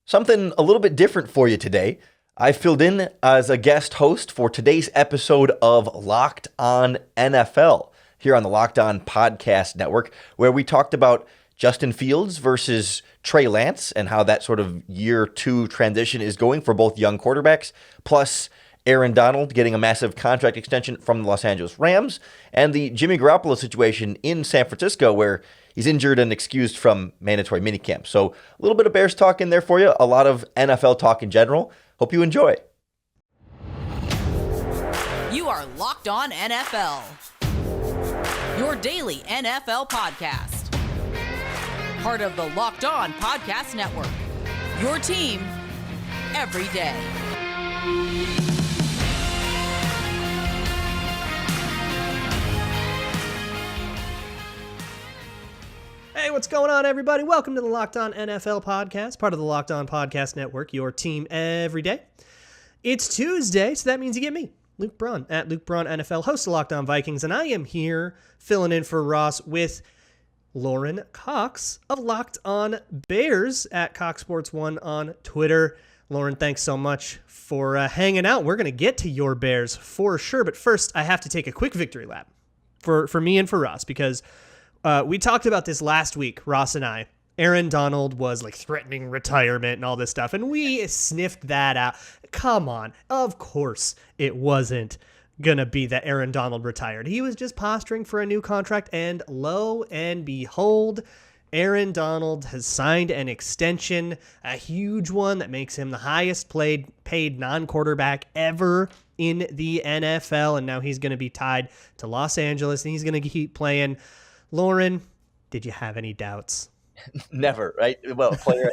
Something a little bit different for you today. I filled in as a guest host for today's episode of Locked On NFL here on the Locked On Podcast Network, where we talked about Justin Fields versus Trey Lance and how that sort of year two transition is going for both young quarterbacks, plus Aaron Donald getting a massive contract extension from the Los Angeles Rams, and the Jimmy Garoppolo situation in San Francisco where he's injured and excused from mandatory minicamp. So a little bit of Bears talk in there for you, a lot of NFL talk in general. Hope you enjoy. You are Locked On NFL, your daily NFL podcast. Part of the Locked On Podcast Network, your team every day. Hey, what's going on, everybody? Welcome to the Locked On NFL podcast, part of the Locked On Podcast Network, your team every day. It's Tuesday, so that means you get me, Luke Braun, at Luke Braun NFL, host of Locked On Vikings, and I am here filling in for Ross with Lorin Cox of Locked On Bears at Cox Sports 1 on Twitter. Lorin, thanks so much for hanging out. We're going to get to your Bears for sure, but first I have to take a quick victory lap for me and for Ross, because we talked about this last week, Ross and I. Aaron Donald was like threatening retirement and all this stuff, and we sniffed that out. Come on. Of course it wasn't going to be that Aaron Donald retired. He was just posturing for a new contract, and lo and behold, Aaron Donald has signed an extension, a huge one that makes him the highest paid non-quarterback ever in the NFL, and now he's going to be tied to Los Angeles, and he's going to keep playing. Lorin, did you have any doubts? Never, right? Well, a player,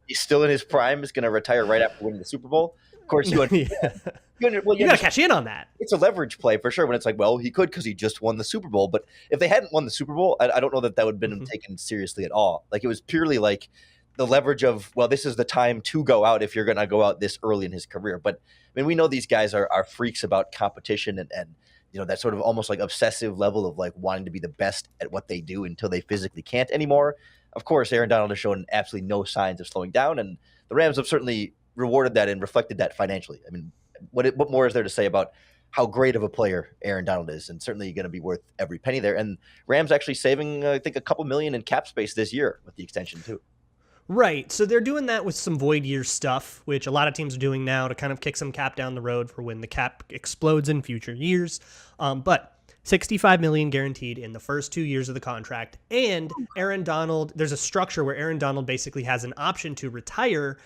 he's still in his prime, is going to retire right after winning the Super Bowl. Of course, you got to cash in on that. It's a leverage play for sure when it's like, well, he could because he just won the Super Bowl. But if they hadn't won the Super Bowl, I don't know that would have been taken seriously at all. Like, it was purely like the leverage of, well, this is the time to go out if you're going to go out this early in his career. But I mean, we know these guys are freaks about competition and you know, that sort of almost like obsessive level of like wanting to be the best at what they do until they physically can't anymore. Of course, Aaron Donald has shown absolutely no signs of slowing down, and the Rams have certainly rewarded that and reflected that financially. I mean, what more is there to say about how great of a player Aaron Donald is, and certainly going to be worth every penny there. And Rams actually saving, I think, a couple million in cap space this year with the extension too. Right. So they're doing that with some void year stuff, which a lot of teams are doing now to kind of kick some cap down the road for when the cap explodes in future years. But $65 million guaranteed in the first 2 years of the contract. And Aaron Donald, there's a structure where Aaron Donald basically has an option to retire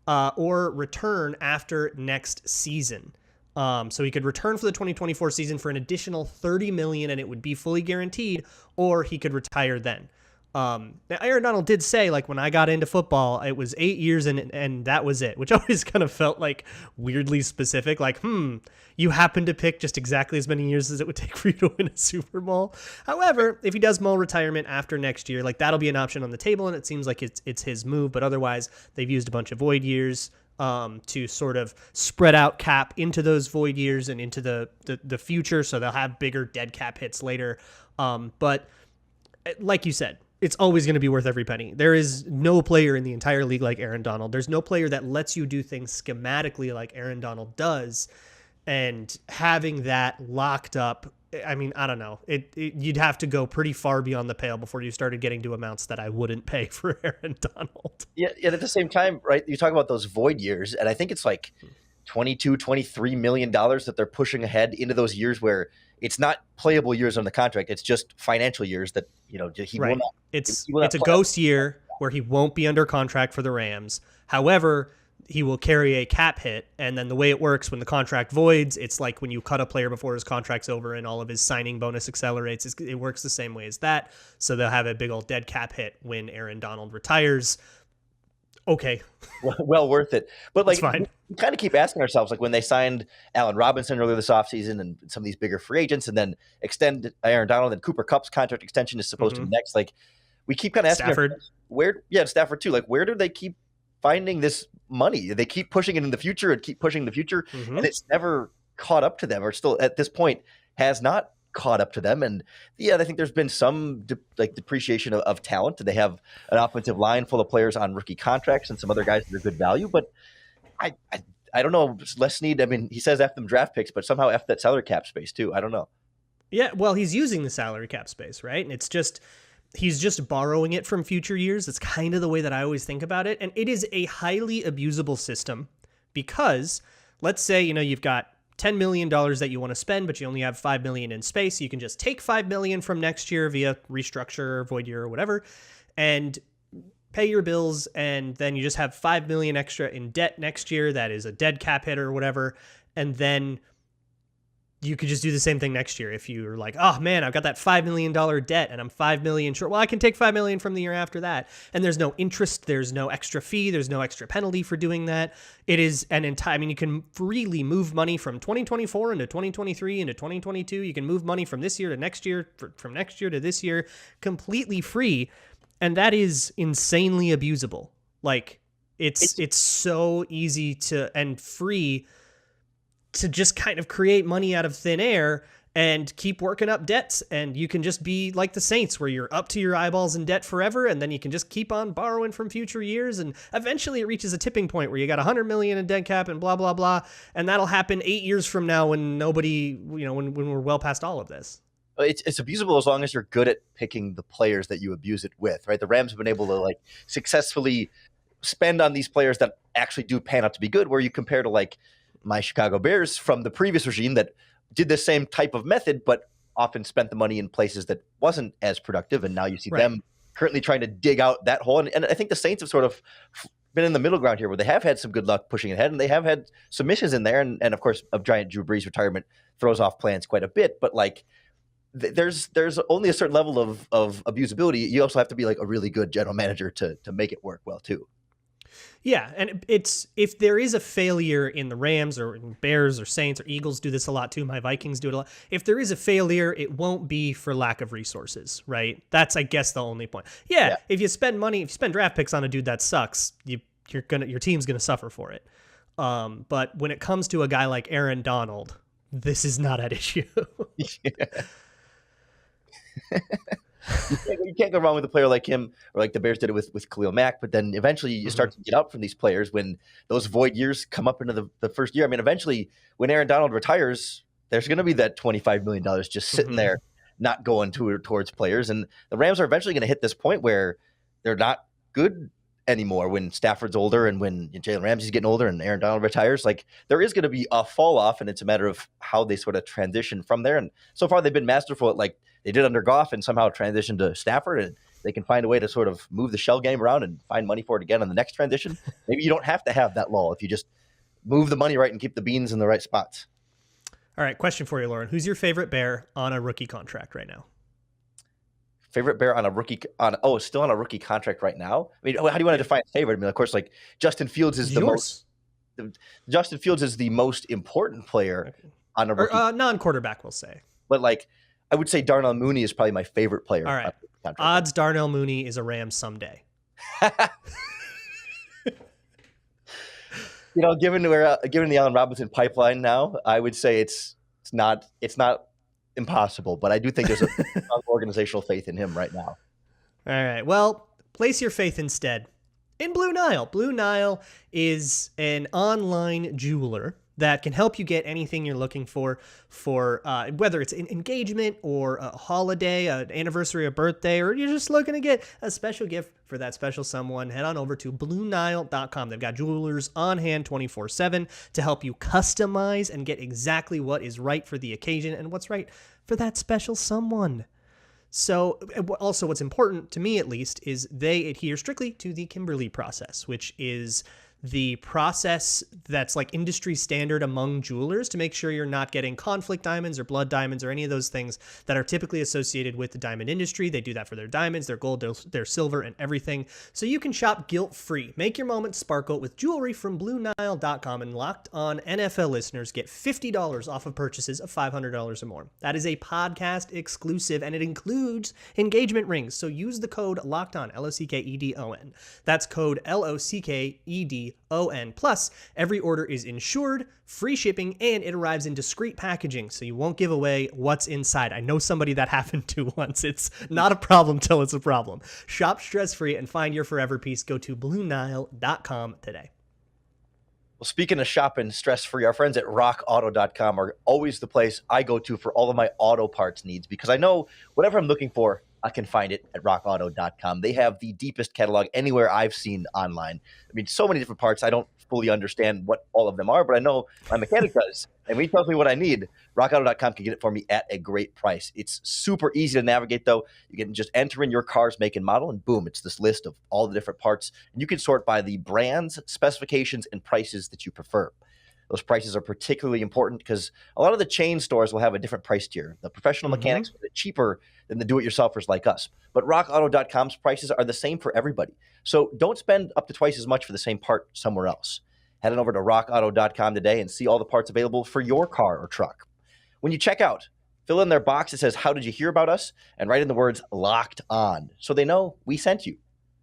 or return after next season. So he could return for the 2024 season for an additional $30 million, and it would be fully guaranteed, or he could retire then. Now Aaron Donald did say, like, when I got into football, it was 8 years and that was it, which always kind of felt like weirdly specific. Like, you happen to pick just exactly as many years as it would take for you to win a Super Bowl. However, if he does mull retirement after next year, like, that'll be an option on the table, and it seems like it's his move. But otherwise, they've used a bunch of void years to sort of spread out cap into those void years and into the future, so they'll have bigger dead cap hits later. But like you said, it's always going to be worth every penny. There is no player in the entire league like Aaron Donald. There's no player that lets you do things schematically like Aaron Donald does. And having that locked up, I mean, I don't know. You'd have to go pretty far beyond the pale before you started getting to amounts that I wouldn't pay for Aaron Donald. Yeah, at the same time, right, you talk about those void years, and I think it's like $23 million that they're pushing ahead into those years where it's not playable years on the contract. It's just financial years that, you know, he will not. It's a ghost year where he won't be under contract for the Rams. However, he will carry a cap hit. And then the way it works when the contract voids, it's like when you cut a player before his contract's over and all of his signing bonus accelerates. It works the same way as that. So they'll have a big old dead cap hit when Aaron Donald retires. Okay. Well worth it. But like, we kind of keep asking ourselves, like when they signed Allen Robinson earlier this offseason and some of these bigger free agents, and then extend Aaron Donald, and Cooper Kupp's contract extension is supposed to be next. Like, we keep kind of asking Stafford. Stafford too. Like, where do they keep finding this money? They keep pushing it in the future and keep pushing the future, and it's never caught up to them, or still at this point has not caught up to them. And yeah, I think there's been some depreciation of talent. They have an offensive line full of players on rookie contracts and some other guys that are good value. But I don't know. Les Snead, I mean, he says F them draft picks, but somehow F that salary cap space too. I don't know. Yeah, well, he's using the salary cap space, right? And it's just, he's just borrowing it from future years. That's kind of the way that I always think about it. And it is a highly abusable system because let's say, you've got $10 million that you want to spend, but you only have $5 million in space. You can just take $5 million from next year via restructure or void year or whatever, and pay your bills. And then you just have $5 million extra in debt next year. That is a dead cap hit or whatever. And then you could just do the same thing next year. If you're like, oh man, I've got that $5 million debt and I'm $5 million short. Well, I can take $5 million from the year after that. And there's no interest. There's no extra fee. There's no extra penalty for doing that. It is an entire, I mean, you can freely move money from 2024 into 2023 into 2022. You can move money from this year to next year, from next year to this year, completely free. And that is insanely abusable. Like it's so easy to, and free to just kind of create money out of thin air and keep working up debts. And you can just be like the Saints where you're up to your eyeballs in debt forever. And then you can just keep on borrowing from future years. And eventually it reaches a tipping point where you got 100 million in debt cap and blah, blah, blah. And that'll happen 8 years from now when nobody, when we're well past all of this. It's abusable as long as you're good at picking the players that you abuse it with, right? The Rams have been able to successfully spend on these players that actually do pan out to be good, where you compare to my Chicago Bears from the previous regime that did the same type of method, but often spent the money in places that wasn't as productive. And now you see them currently trying to dig out that hole. And I think the Saints have sort of been in the middle ground here where they have had some good luck pushing ahead and they have had some misses in there. And of course, a giant Drew Brees retirement throws off plans quite a bit, but there's only a certain level of abusability. You also have to be a really good general manager to make it work well too. Yeah, and it's, if there is a failure in the Rams or in Bears or Saints or Eagles do this a lot too, my Vikings do it a lot. If there is a failure, it won't be for lack of resources, right? That's, I guess, the only point. Yeah. If you spend money, if you spend draft picks on a dude that sucks, your team's gonna suffer for it. But when it comes to a guy like Aaron Donald, this is not at issue. You can't go wrong with a player like him, or like the Bears did it with Khalil Mack. But then eventually you start to get out from these players when those void years come up into the first year. I mean, eventually when Aaron Donald retires, there's going to be that $25 million just sitting there, not going towards players. And the Rams are eventually going to hit this point where they're not good anymore when Stafford's older and when Jalen Ramsey's getting older and Aaron Donald retires. There is going to be a fall off, and it's a matter of how they sort of transition from there. And so far they've been masterful at they did under Goff and somehow transitioned to Stafford, and they can find a way to sort of move the shell game around and find money for it again on the next transition. Maybe you don't have to have that lull if you just move the money right and keep the beans in the right spots. All right, question for you, Lorin. Who's your favorite Bear on a rookie contract right now? Favorite Bear on a rookie still on a rookie contract right now? I mean, how do you want to define favorite? I mean, of course, Justin Fields is Justin Fields is the most important player on a rookie. Or non-quarterback, we'll say. But I would say Darnell Mooney is probably my favorite player. All right. Odds Darnell Mooney is a Ram someday. Given the Allen Robinson pipeline now, I would say it's not impossible, but I do think there's a strong organizational faith in him right now. All right. Well, place your faith instead in Blue Nile. Blue Nile is an online jeweler that can help you get anything you're looking for whether it's an engagement or a holiday, an anniversary, a birthday, or you're just looking to get a special gift for that special someone. Head on over to BlueNile.com. They've got jewelers on hand 24/7 to help you customize and get exactly what is right for the occasion and what's right for that special someone. So also what's important to me, at least, is they adhere strictly to the Kimberly process, which is the process that's industry standard among jewelers to make sure you're not getting conflict diamonds or blood diamonds or any of those things that are typically associated with the diamond industry. They do that for their diamonds, their gold, their silver, and everything. So you can shop guilt-free. Make your moment sparkle with jewelry from BlueNile.com, and Locked On NFL listeners get $50 off of purchases of $500 or more. That is a podcast exclusive, and it includes engagement rings. So use the code LOCKEDON, LOCKEDON. That's code LOCKEDON LOCKEDON. Plus, every order is insured, free shipping, and it arrives in discreet packaging, so you won't give away what's inside. I know somebody that happened to once. It's not a problem till it's a problem. Shop stress-free and find your forever piece. Go to BlueNile.com today. Well, speaking of shopping stress-free, our friends at rockauto.com are always the place I go to for all of my auto parts needs, because I know whatever I'm looking for, I can find it at rockauto.com. They have the deepest catalog anywhere I've seen online. I mean, so many different parts. I don't fully understand what all of them are, but I know my mechanic does. And when he tells me what I need, rockauto.com can get it for me at a great price. It's super easy to navigate, though. You can just enter in your car's make and model, and boom, it's this list of all the different parts. And you can sort by the brands, specifications, and prices that you prefer. Those prices are particularly important because a lot of the chain stores will have a different price tier. The professional mechanics are cheaper than the do-it-yourselfers like us. But rockauto.com's prices are the same for everybody. So don't spend up to twice as much for the same part somewhere else. Head on over to rockauto.com today and see all the parts available for your car or truck. When you check out, fill in their box that says, "How did you hear about us?" and write in the words "Locked On," so they know we sent you.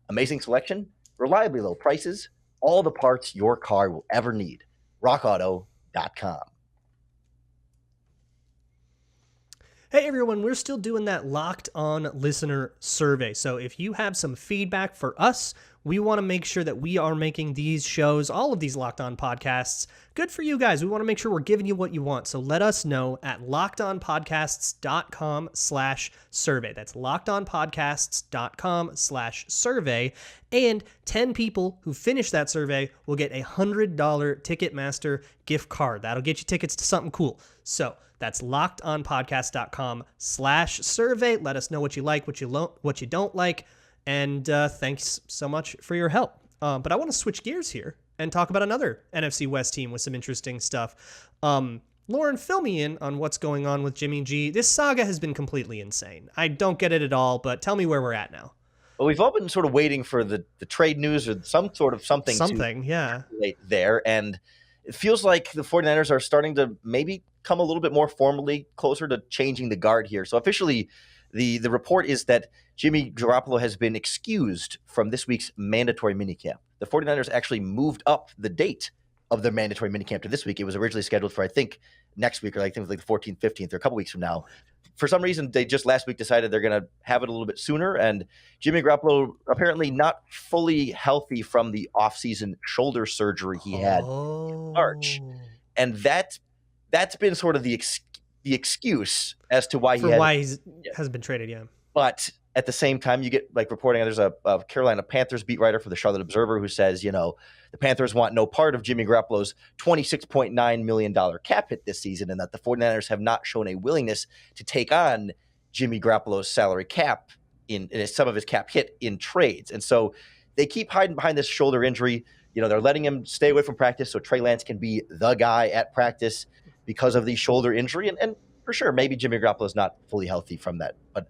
Amazing selection, reliably low prices, all the parts your car will ever need. rockauto.com. Hey everyone, we're still doing that Locked On listener survey. So if you have some feedback for us, we want to make sure that we are making these shows, all of these Locked On podcasts, good for you guys. We want to make sure we're giving you what you want. So let us know at lockedonpodcasts.com/survey. That's lockedonpodcasts.com/survey. And 10 people who finish that survey will get a $100 Ticketmaster gift card. That'll get you tickets to something cool. So that's lockedonpodcast.com/survey. Let us know what you like, what you don't like. And thanks so much for your help. But I want to switch gears here and talk about another NFC West team with some interesting stuff. Lorin, fill me in on what's going on with Jimmy G. This saga has been completely insane. I don't get it at all, but tell me where we're at now. Well, we've all been sort of waiting for the trade news or some sort of something yeah. there. And it feels like the 49ers are starting to maybe come a little bit more formally closer to changing the guard here. So officially, the report is that Jimmy Garoppolo has been excused from this week's mandatory minicamp. The 49ers actually moved up the date of their mandatory minicamp to this week. It was originally scheduled for, I think, next week, or I think it was like the 14th, 15th, or a couple weeks from now. For some reason, they just last week decided they're going to have it a little bit sooner. And Jimmy Garoppolo apparently not fully healthy from the offseason shoulder surgery he had in March. And that's been sort of the excuse as to why he hasn't been traded yet. But at the same time, you get like reporting. There's a Carolina Panthers beat writer for the Charlotte Observer who says, the Panthers want no part of Jimmy Garoppolo's $26.9 million cap hit this season, and that the 49ers have not shown a willingness to take on Jimmy Garoppolo's salary cap in some of his cap hit in trades. And so they keep hiding behind this shoulder injury. They're letting him stay away from practice so Trey Lance can be the guy at practice because of the shoulder injury. And for sure, maybe Jimmy Garoppolo is not fully healthy from that. But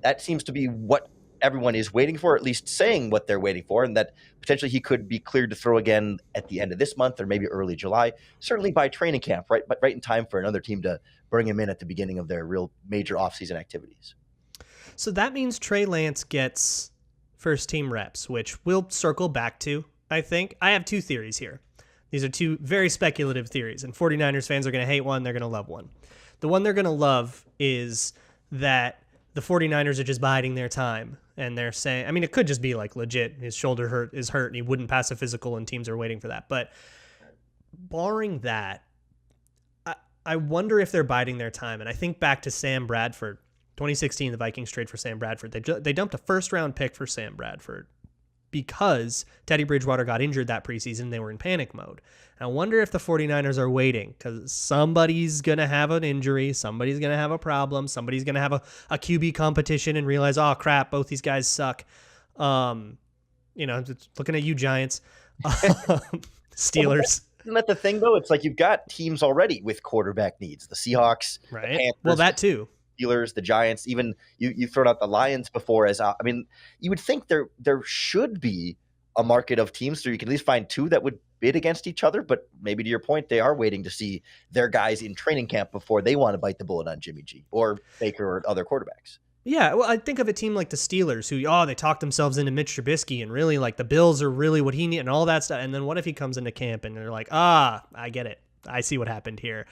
that seems to be what everyone is waiting for, at least saying what they're waiting for, and that potentially he could be cleared to throw again at the end of this month or maybe early July, certainly by training camp, right? But right in time for another team to bring him in at the beginning of their real major offseason activities. So that means Trey Lance gets first-team reps, which we'll circle back to, I think. I have two theories here. These are two very speculative theories, and 49ers fans are going to hate one, they're going to love one. The one they're going to love is that the 49ers are just biding their time, and they're saying, I mean, it could just be like legit, his shoulder is hurt, and he wouldn't pass a physical, and teams are waiting for that. But barring that, I wonder if they're biding their time. And I think back to Sam Bradford, 2016, the Vikings trade for Sam Bradford. They dumped a first-round pick for Sam Bradford because Teddy Bridgewater got injured that preseason and they were in panic mode. And I wonder if the 49ers are waiting because somebody's going to have an injury, somebody's going to have a problem, somebody's going to have a QB competition and realize, oh, crap, both these guys suck. Looking at you, Giants. Steelers. Isn't that the thing, though? It's like you've got teams already with quarterback needs. The Seahawks, right? The Panthers, well, that too. Steelers, the Giants, even you've thrown out the Lions before you would think there should be a market of teams so you can at least find two that would bid against each other, but maybe to your point, they are waiting to see their guys in training camp before they want to bite the bullet on Jimmy G or Baker or other quarterbacks. Yeah, well, I think of a team like the Steelers who, they talked themselves into Mitch Trubisky and really like the Bills are really what he needs and all that stuff. And then what if he comes into camp and they're like, I get it. I see what happened here.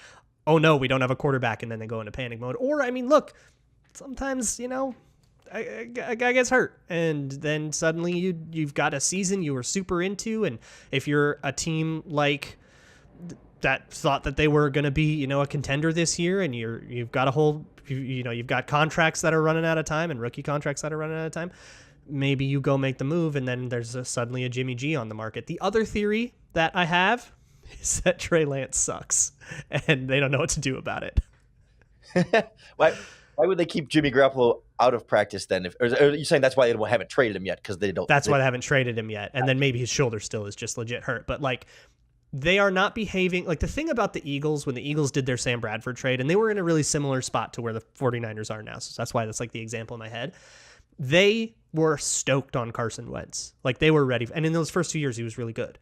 Oh no, we don't have a quarterback. And then they go into panic mode. Or, I mean, look, sometimes, a guy gets hurt and then suddenly you've got a season you were super into. And if you're a team like that thought that they were going to be, a contender this year and you've got a whole, you've got contracts that are running out of time and rookie contracts that are running out of time. Maybe you go make the move and then there's suddenly a Jimmy G on the market. The other theory that I have is that Trey Lance sucks and they don't know what to do about it. Why would they keep Jimmy Garoppolo out of practice then? Or are you saying that's why they haven't traded him yet? Because they don't. That's why they haven't traded him yet. And then maybe his shoulder still is just legit hurt. But like, they are not behaving like the thing about the Eagles when the Eagles did their Sam Bradford trade, and they were in a really similar spot to where the 49ers are now. So that's why that's like the example in my head. They were stoked on Carson Wentz. Like they were ready. And in those first 2 years, he was really good.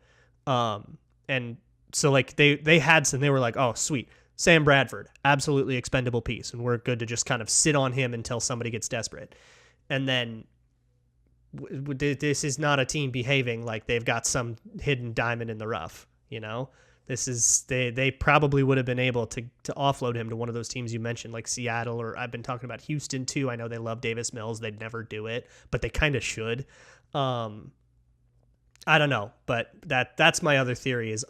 And so like they had some, they were like, oh, sweet. Sam Bradford, absolutely expendable piece. And we're good to just kind of sit on him until somebody gets desperate. And then this is not a team behaving like they've got some hidden diamond in the rough. This is they probably would have been able to offload him to one of those teams you mentioned, like Seattle, or I've been talking about Houston too. I know they love Davis Mills. They'd never do it, but they kind of should. I don't know, but that's my other theory is,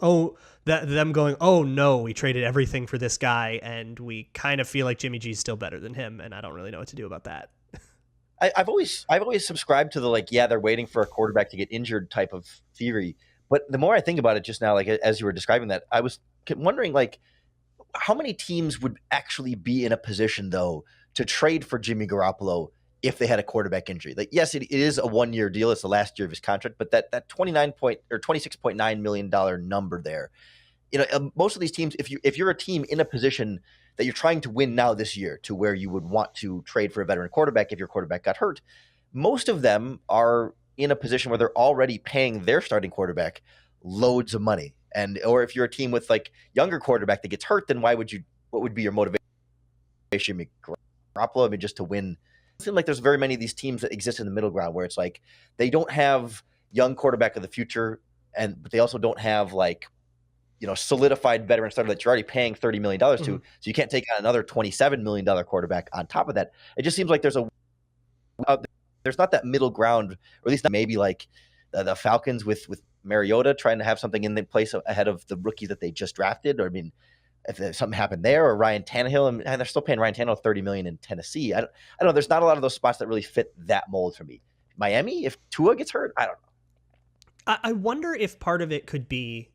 them going, oh no, we traded everything for this guy and we kind of feel like Jimmy G is still better than him. And I don't really know what to do about that. I've always subscribed to the they're waiting for a quarterback to get injured type of theory. But the more I think about it just now, like as you were describing that, I was wondering how many teams would actually be in a position though to trade for Jimmy Garoppolo if they had a quarterback injury. Like, yes, it is a 1-year deal. It's the last year of his contract, but that $26.9 million number there, most of these teams, if you're a team in a position that you're trying to win now this year to where you would want to trade for a veteran quarterback if your quarterback got hurt, most of them are in a position where they're already paying their starting quarterback loads of money. Or if you're a team with younger quarterback that gets hurt, then what would be your motivation? Garoppolo, I mean, just to win. It seems like there's very many of these teams that exist in the middle ground where it's like they don't have young quarterback of the future, but they also don't have solidified veteran starter that you're already paying $30 million to. So you can't take on another $27 million quarterback on top of that. It just seems like there's not that middle ground, or at least maybe the Falcons with Mariota trying to have something in the place ahead of the rookie that they just drafted. Or I mean, if something happened there, or Ryan Tannehill, and they're still paying Ryan Tannehill $30 million in Tennessee. I don't know. There's not a lot of those spots that really fit that mold for me. Miami, if Tua gets hurt, I don't know. I wonder if part of it could be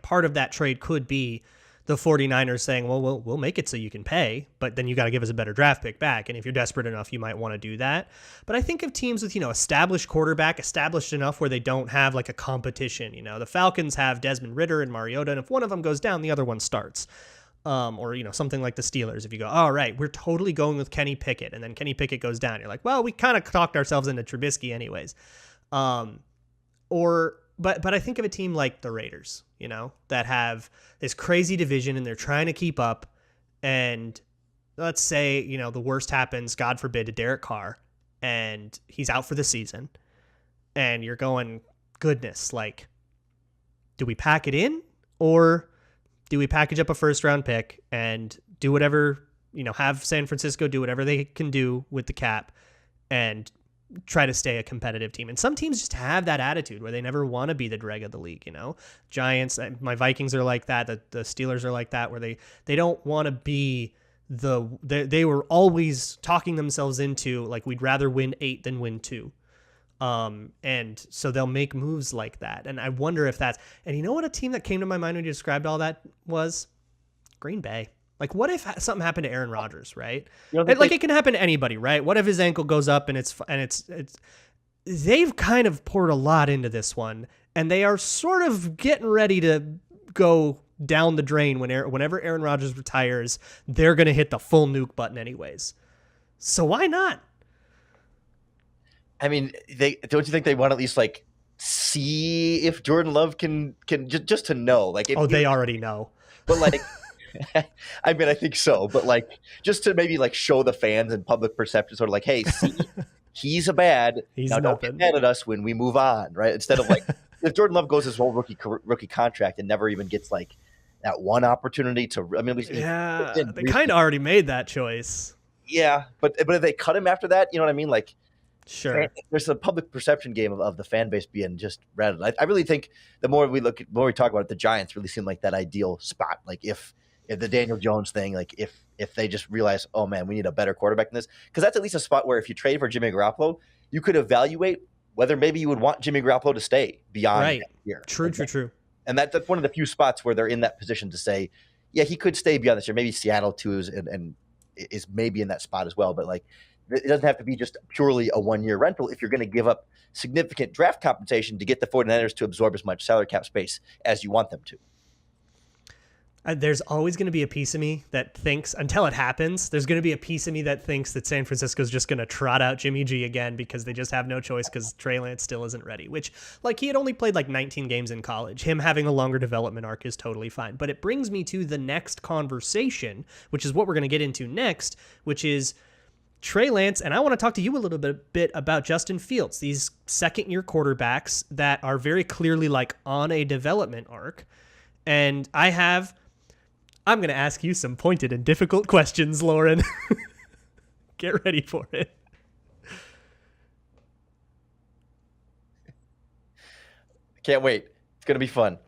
part of that trade could be the 49ers saying, well, we'll make it so you can pay, but then you got to give us a better draft pick back. And if you're desperate enough, you might want to do that. But I think of teams with, established quarterback, established enough where they don't have a competition. The Falcons have Desmond Ridder and Mariota, and if one of them goes down, the other one starts. Or, something like the Steelers. If you go, all right, we're totally going with Kenny Pickett, and then Kenny Pickett goes down. You're like, well, we kind of talked ourselves into Trubisky anyways. But I think of a team like the Raiders, that have this crazy division and they're trying to keep up. And let's say, the worst happens, God forbid, to Derek Carr, and he's out for the season. And you're going, goodness, do we pack it in, or do we package up a first-round pick and do whatever, have San Francisco do whatever they can do with the cap and try to stay a competitive team? And some teams just have that attitude where they never want to be the dreg of the league. Giants, my Vikings are like that. The Steelers are like that, where they don't want to be they were always talking themselves into we'd rather win 8 than win 2. And so they'll make moves like that. And I wonder if that's, and you know what a team that came to my mind when you described all that was? Green Bay. What if something happened to Aaron Rodgers, right? It can happen to anybody, right? What if his ankle goes up and it's they've kind of poured a lot into this one, and they are sort of getting ready to go down the drain whenever Aaron Rodgers retires. They're going to hit the full nuke button anyways. So why not? I mean, don't you think they want to at least see if Jordan Love can just to know? They already know. But I mean, I think so, but like just to maybe like show the fans and public perception, sort of like, hey, see, he's a bad. He's now don't get mad at us when we move on, right? Instead of like if Jordan Love goes his whole rookie contract and never even gets like that one opportunity to. I mean, they kind of already made that choice. Yeah, but if they cut him after that, you know what I mean? Like, sure, there's a public perception game of the fan base being just rattled. I really think the more we talk about it, the Giants really seem like that ideal spot. Like if the Daniel Jones thing, like if they just realize, oh man, we need a better quarterback than this, because that's at least a spot where if you trade for Jimmy Garoppolo, you could evaluate whether maybe you would want Jimmy Garoppolo to stay beyond that year. True. And that's one of the few spots where they're in that position to say, yeah, he could stay beyond this year. Maybe Seattle too is maybe in that spot as well. But like, it doesn't have to be just purely a 1-year rental if you're going to give up significant draft compensation to get the 49ers to absorb as much salary cap space as you want them to. There's always going to be a piece of me that thinks, until it happens, there's going to be a piece of me that thinks that San Francisco's just going to trot out Jimmy G again because they just have no choice because Trey Lance still isn't ready, which, like, he had only played like 19 games in college. Him having a longer development arc is totally fine. But it brings me to the next conversation, which is what we're going to get into next, which is Trey Lance, and I want to talk to you a little bit about Justin Fields, these second-year quarterbacks that are very clearly like on a development arc. And I'm going to ask you some pointed and difficult questions, Lorin. Get ready for it. Can't wait. It's going to be fun.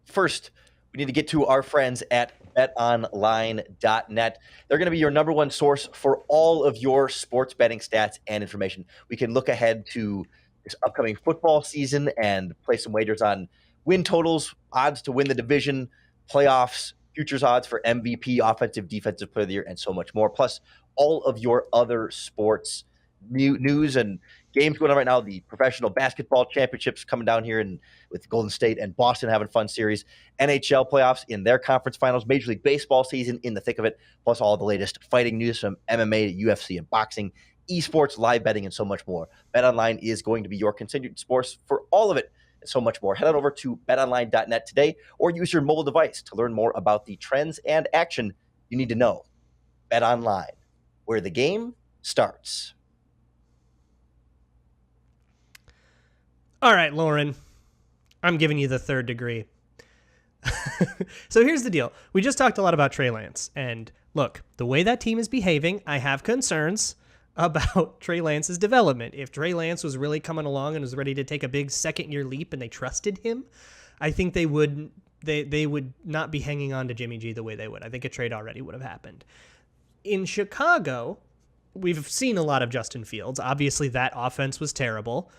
First, we need to get to our friends at BetOnline.net. They're going to be your number one source for all of your sports betting stats and information. We can look ahead to this upcoming football season and place some wagers on win totals, odds to win the division, playoffs, futures odds for MVP, offensive, defensive player of the year, and so much more. Plus, all of your other sports news and games going on right now. The professional basketball championships coming down here with Golden State and Boston having fun series. NHL playoffs in their conference finals. Major League Baseball season in the thick of it. Plus, all the latest fighting news from MMA to UFC and boxing, esports, live betting, and so much more. BetOnline is going to be your continued source for all of it. So much more. Head on over to betonline.net today or use your mobile device to learn more about the trends and action you need to know. BetOnline, where the game starts. All right, Lorin, I'm giving you the third degree. So here's the deal. We just talked a lot about Trey Lance. And look, the way that team is behaving, I have concerns about Trey Lance's development. If Trey Lance was really coming along and was ready to take a big second-year leap and they trusted him, I think they would not be hanging on to Jimmy G the way they would. I think a trade already would have happened. In Chicago, we've seen a lot of Justin Fields. Obviously, that offense was terrible.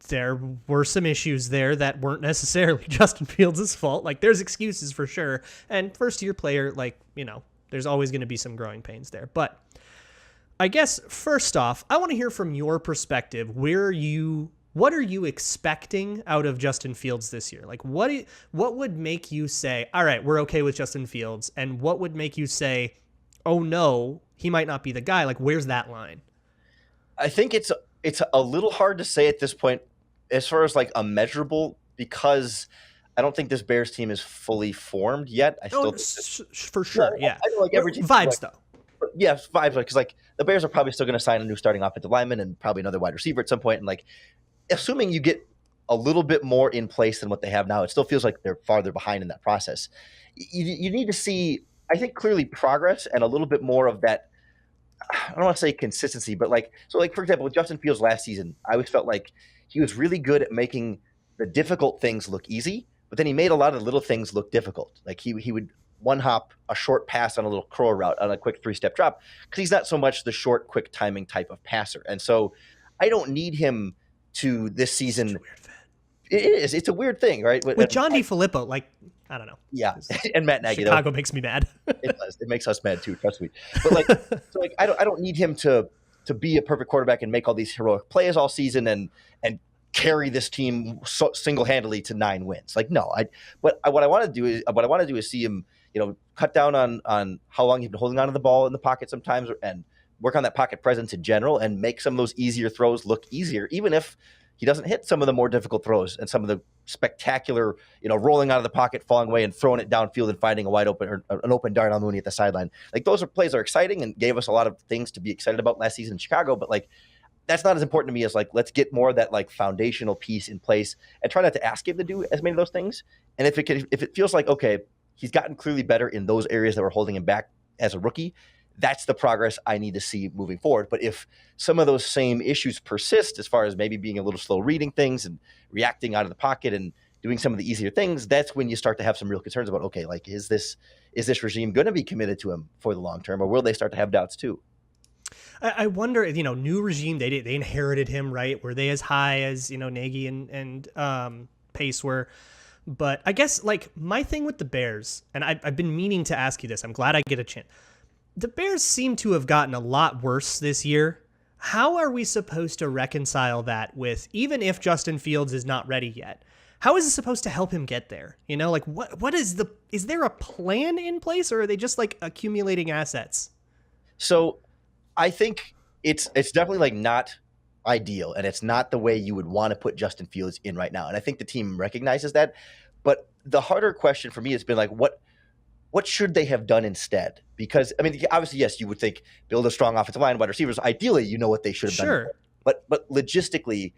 There were some issues there that weren't necessarily Justin Fields' fault. Like, there's excuses for sure. And first-year player, like, you know, there's always going to be some growing pains there. But I guess, first off, I want to hear from your perspective. What are you expecting out of Justin Fields this year? Like, what would make you say, all right, we're okay with Justin Fields? And what would make you say, oh no, he might not be the guy? Like, where's that line? I think it's a little hard to say at this point as far as like a measurable, because I don't think this Bears team is fully formed yet. For sure, yeah. I know, like, every team, vibes, though. Yes, vibes, because like the Bears are probably still going to sign a new starting offensive lineman and probably another wide receiver at some point. And like, assuming you get a little bit more in place than what they have now, it still feels like they're farther behind in that process. You need to see, I think, clearly progress and a little bit more of that. I don't want to say consistency, but like, so like, for example, with Justin Fields last season, I always felt like he was really good at making the difficult things look easy, but then he made a lot of the little things look difficult. Like he would one hop a short pass on a little curl route on a quick 3-step drop because he's not so much the short, quick timing type of passer. And so I don't need him to this season. It is. It's a weird thing, right? With John DeFilippo, like, I don't know. Yeah, and Matt Nagy. Chicago makes me mad. It does. It makes us mad too. Trust me. But like, so like, I don't need him to be a perfect quarterback and make all these heroic plays all season and carry this team single-handedly to 9 wins. Like, no. What I want to do is see him, cut down on how long he's been holding onto the ball in the pocket sometimes, and work on that pocket presence in general, and make some of those easier throws look easier, even if he doesn't hit some of the more difficult throws and some of the spectacular, rolling out of the pocket, falling away and throwing it downfield and finding a wide open or an open dart on Mooney at the sideline. Like those plays are exciting and gave us a lot of things to be excited about last season in Chicago. But like, that's not as important to me as like, let's get more of that like foundational piece in place and try not to ask him to do as many of those things. And if it feels like, okay, he's gotten clearly better in those areas that were holding him back as a rookie, that's the progress I need to see moving forward. But if some of those same issues persist, as far as maybe being a little slow reading things and reacting out of the pocket and doing some of the easier things, that's when you start to have some real concerns about, okay, like, is this regime going to be committed to him for the long term, or will they start to have doubts too? I wonder, new regime, they inherited him, right? Were they as high as, Nagy and Pace were? But I guess, like, my thing with the Bears, and I've been meaning to ask you this, I'm glad I get a chance. The Bears seem to have gotten a lot worse this year. How are we supposed to reconcile that with, even if Justin Fields is not ready yet, how is it supposed to help him get there? Like what is there a plan in place, or are they just like accumulating assets? So I think it's definitely like not ideal, and it's not the way you would want to put Justin Fields in right now. And I think the team recognizes that. But the harder question for me has been like, what should they have done instead? Because, I mean, obviously, yes, you would think build a strong offensive line, wide receivers. Ideally, you know what they should have done. But logistically,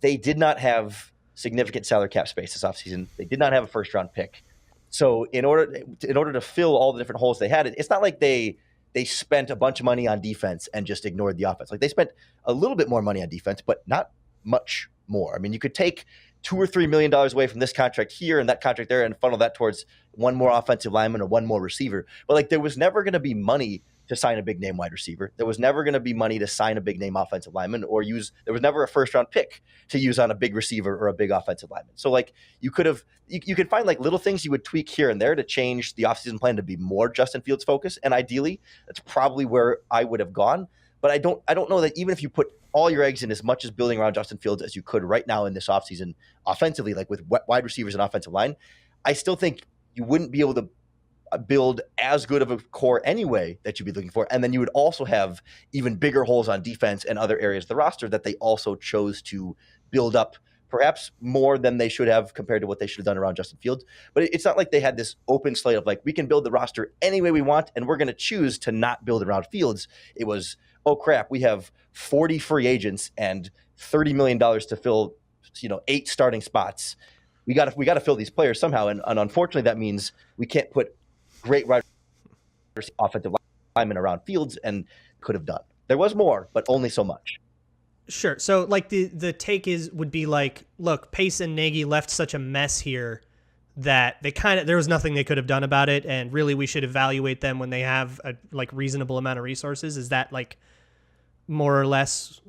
they did not have significant salary cap space this offseason. They did not have a first-round pick. So in order to fill all the different holes they had, it's not like they spent a bunch of money on defense and just ignored the offense. Like, they spent a little bit more money on defense, but not much more. I mean, you could take $2 or $3 million away from this contract here and that contract there and funnel that towards one more offensive lineman or one more receiver. But like, there was never going to be money to sign a big name wide receiver. There was never going to be money to sign a big name offensive lineman there was never a first round pick to use on a big receiver or a big offensive lineman. So like, you could find like little things you would tweak here and there to change the offseason plan to be more Justin Fields focused. And ideally, that's probably where I would have gone. But I don't know that even if you put all your eggs in as much as building around Justin Fields as you could right now in this offseason offensively, like with wide receivers and offensive line, I still think you wouldn't be able to build as good of a core anyway that you'd be looking for. And then you would also have even bigger holes on defense and other areas of the roster that they also chose to build up perhaps more than they should have compared to what they should have done around Justin Fields. But it's not like they had this open slate of like, we can build the roster any way we want and we're going to choose to not build around Fields. It was, oh crap, we have 40 free agents and $30 million to fill, 8 starting spots. We got to fill these players somehow. And unfortunately, that means we can't put great wide offensive linemen around Fields, and could have done. There was more, but only so much. Sure. So like the take would be like, look, Pace and Nagy left such a mess here that there was nothing they could have done about it. And really we should evaluate them when they have a like reasonable amount of resources. Is that like more or less?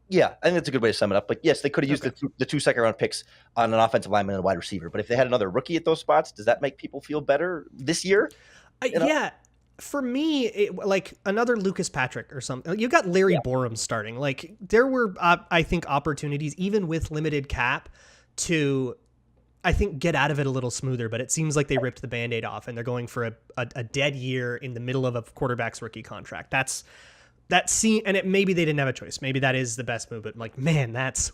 Yeah, I think that's a good way to sum it up. Like, yes, they could have used the 2 second-round picks on an offensive lineman and a wide receiver. But if they had another rookie at those spots, does that make people feel better this year? Yeah. For me, like another Lucas Patrick or something. You got Larry Borum starting. Like, there were, I think, opportunities, even with limited cap, to, I think, get out of it a little smoother. But it seems like they ripped the Band-Aid off, and they're going for a dead year in the middle of a quarterback's rookie contract. Maybe they didn't have a choice. Maybe that is the best move, but like, man, that's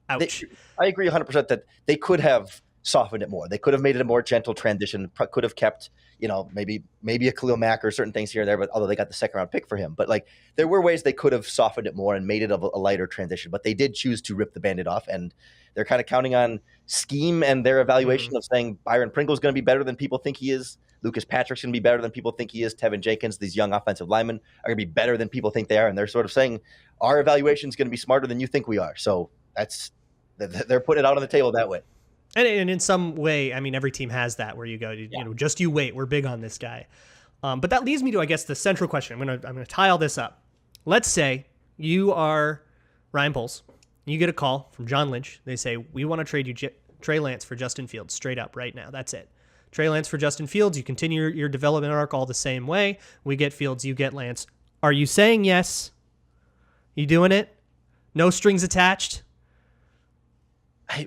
ouch. I agree 100% that they could have softened it more. They could have made it a more gentle transition, could have kept, maybe a Khalil Mack or certain things here and there, but although they got the second round pick for him. But like, there were ways they could have softened it more and made it a lighter transition, but they did choose to rip the Band-Aid off, and they're kind of counting on scheme and their evaluation of saying Byron Pringle's going to be better than people think he is. Lucas Patrick's going to be better than people think he is. Tevin Jenkins, these young offensive linemen, are going to be better than people think they are. And they're sort of saying, our evaluation is going to be smarter than you think we are. So they're putting it out on the table that way. And in some way, I mean, every team has that where you go, just you wait. We're big on this guy. But that leads me to, I guess, the central question. I'm going to tie all this up. Let's say you are Ryan Poles. You get a call from John Lynch. They say, we want to trade you Trey Lance for Justin Fields straight up right now. That's it. Trey Lance for Justin Fields. You continue your development arc all the same way. We get Fields, you get Lance. Are you saying yes? You doing it? No strings attached?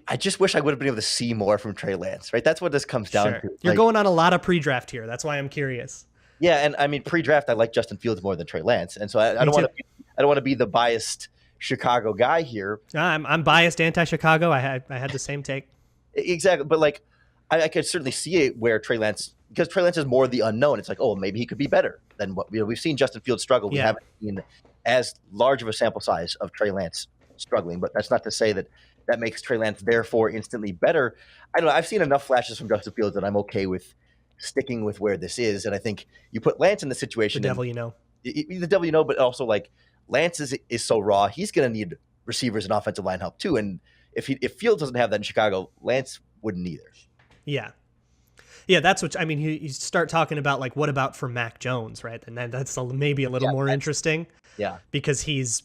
I just wish I would have been able to see more from Trey Lance, right? That's what this comes down to. You're going on a lot of pre-draft here. That's why I'm curious. Yeah, and I mean, pre-draft, I like Justin Fields more than Trey Lance. And so I don't want to be the biased Chicago guy here. I'm biased anti-Chicago. I had the same take. Exactly. But like, I could certainly see it where Trey Lance, because Trey Lance is more the unknown. It's like, oh, maybe he could be better than what we've seen Justin Fields struggle. We haven't seen as large of a sample size of Trey Lance struggling, but that's not to say that makes Trey Lance therefore instantly better. I don't know. I've seen enough flashes from Justin Fields that I'm okay with sticking with where this is. And I think you put Lance in the situation. The devil you know. The devil you know, but also like Lance is so raw. He's going to need receivers and offensive line help too. And if Fields doesn't have that in Chicago, Lance wouldn't either. Yeah. Yeah, that's what I mean. You start talking about like, what about for Mac Jones, right? And then that's maybe a little more interesting. Yeah, because he's,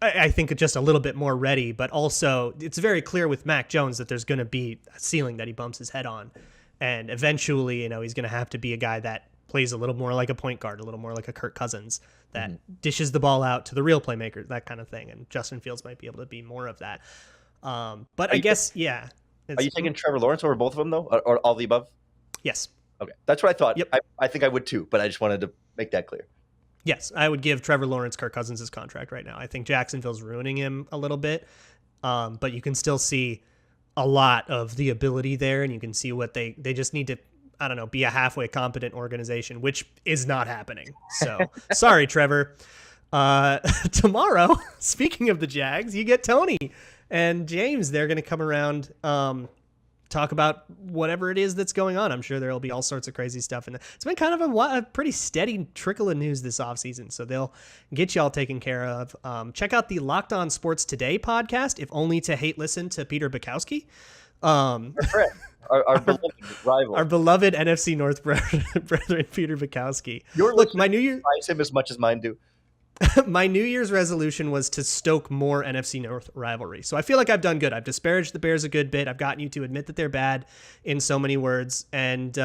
I think, just a little bit more ready. But also, it's very clear with Mac Jones that there's going to be a ceiling that he bumps his head on, and eventually, he's going to have to be a guy that plays a little more like a point guard, a little more like a Kirk Cousins, that dishes the ball out to the real playmakers, that kind of thing. And Justin Fields might be able to be more of that. But I guess, yeah. Are you taking Trevor Lawrence over both of them, though, or all the above? Yes. Okay. That's what I thought. Yep. I think I would, too, but I just wanted to make that clear. Yes, I would give Trevor Lawrence Kirk Cousins' contract right now. I think Jacksonville's ruining him a little bit, but you can still see a lot of the ability there, and you can see what they just need to, I don't know, be a halfway competent organization, which is not happening. So, sorry, Trevor. Tomorrow, speaking of the Jags, you get Tony and James. They're going to come around, talk about whatever it is that's going on. I'm sure there'll be all sorts of crazy stuff. And it's been kind of a pretty steady trickle of news this offseason. So they'll get you all taken care of. Check out the Locked On Sports Today podcast, if only to hate listen to Peter Bukowski. Our beloved rival. Our beloved NFC North brethren, Peter Bukowski. Look, my New Year buys him as much as mine do. My New Year's resolution was to stoke more NFC North rivalry. So I feel like I've done good. I've disparaged the Bears a good bit. I've gotten you to admit that they're bad in so many words. And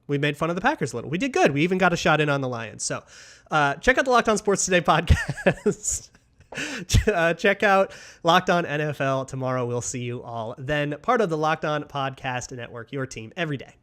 we made fun of the Packers a little. We did good. We even got a shot in on the Lions. So check out the Locked On Sports Today podcast. Check out Locked On NFL. Tomorrow we'll see you all then. Part of the Locked On Podcast Network, your team every day.